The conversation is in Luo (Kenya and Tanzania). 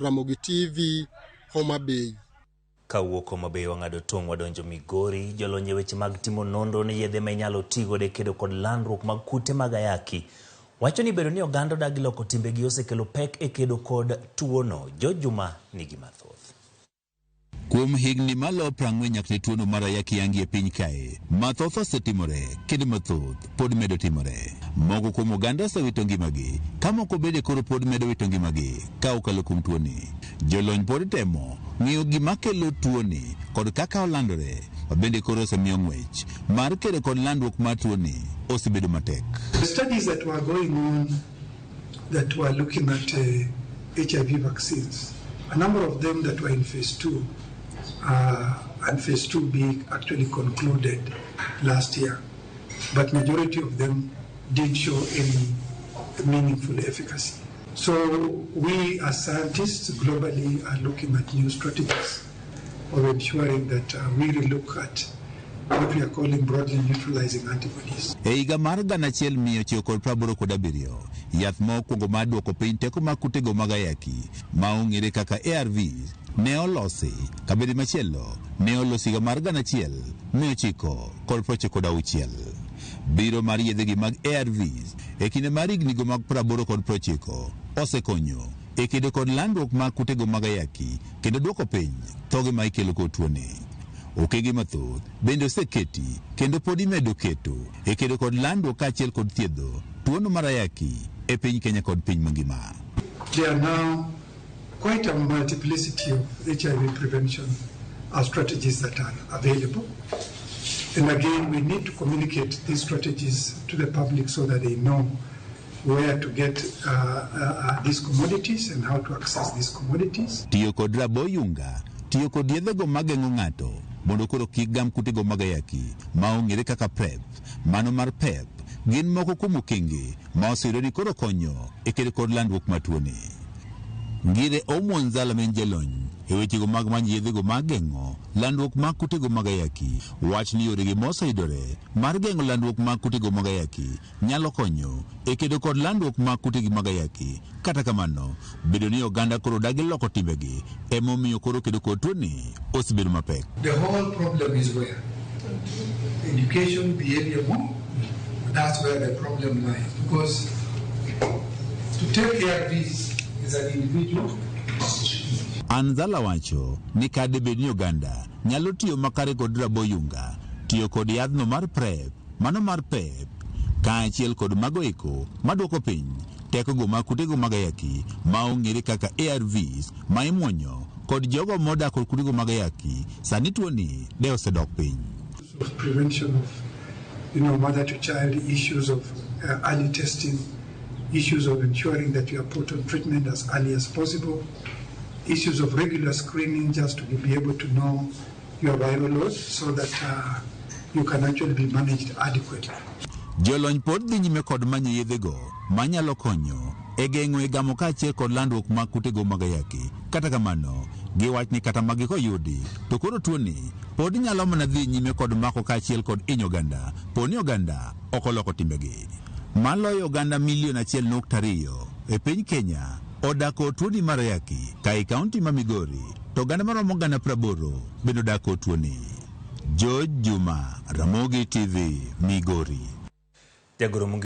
Ramogi TV, Homa Bay. Kawuok Homa Bay wang'ado tong' wadonjo Migori. Jolony e weche mag timo nonro ne yedhe ma inyalo tigo de kedo kod landruok mag kute mag ayaki wacho ni bedo ni oganda odagi loko timbegi osekelo pek e kedo kod tuono. Jojuma nigi mathoth. Kuom higni malo 40 nyakre tuono mar ayaki yangi e piny kae, mathoth osetimore kendo mathoth pod medo timore. Moko kuom oganda osewito ngimagi, ka moko bende koro pod medo wito ngimagi ka okalo kuom tuoni. Jolony pod temo ng'iyo gima kelo tuoni kod kaka olandore, bende koro osemiyo ng'wech mar kedo kod landruok mar tuoni osebedo matek. The studies that were going on that were looking at HIV vaccines, a number of them that were in phase 2 and phase 2B actually concluded last year, but majority of them didn't show any meaningful efficacy. So we as scientists globally are looking at new strategies of ensuring that we relook at what we are calling broadly neutralizing antibodies. E higa mar 1987, yath mokwongo mar duoko piny teko mag kutego mag ayaki ma ong'ere kaka ARVs ne olosi, kabedi machielo ne olosi higa mar 1996. Biro mar yedhegi mag ARVs e kinde mar hignigo mag 80 kod 90 osekonyo e kedo kod landruok mag kutego mag ayaki kendo duoko piny thoge ma ikelo kod tuoni. Okenge mathoth bende oseketi kendo pod imedo keto e kedo kod landruok kaachiel kod thiedho tuono mar ayaki e piny Kenya kod piny mangima. There are now quite a multiplicity of HIV prevention strategies that are available. And again, we need to communicate these strategies to the public so that they know where to get these commodities and how to access these commodities. Tiyo kod raboyunga, tiyo kod yedhego mageng'o ng'ato mondo koro kik gam kutego mag ayaki ma ong'ere kaka PrEP, mano mar PEP, gin moko kuom okenge ma oseyudo ni koro konyo e kedo kod landruok mar tuoni. Ngire Omonzala men jalony e wechego mag manyo yedhego mag geng'o landruok mag kutego mag ayaki wach ni yoregi moseyudore mar geng'o landruok mag kutego mag ayaki nyalo konyo e kedo kod landruok mag kutegi mag ayaki. Kata kamano, bedo ni oganda koro dagi loko timbegi emomiyo koro kedo kod tuoni osebedo mapek. The whole problem is where? Education, behavior more. That's where the problem lies. Because to take care of this is an individual. Anzala wacho ni kade bed ni oganda nyalo tiyo makare kod raboyunga, tiyo kod yadhno mar PrEP, mano mar PEP, kaachiel kod mago eko maduoko piny tekogo mag kutego mag ayaki ma ong'ere kaka ARVs ma imuonyo kod jogo modak kod kutego mag ayaki sani tuoni de osedok piny. Prevention of, mother to child, issues of early testing, issues of ensuring that you are put on treatment as early as possible, issues of regular screening just to be able to know your viral load so that you can actually be managed adequately. Jolony pod dhi nyime kod manyo yedhego manyalo konyo e geng'o e gamo kaachiel kod landruok mag kutego mag ayaki. Kata kamano, giwach ni kata magi koyudi to koro tuoni pod nyalo mana dhi nyime kod mako kaachiel kod inyo oganda poni oganda ok oloko timbegi. Maloyo oganda milion 1.2 e piny Kenya odak kod tuoni mar ayaki ka e kaunti ma Migori to oganda maromo 80 bende odak kod tuoni. Jojuma, Ramogi TV, Migori.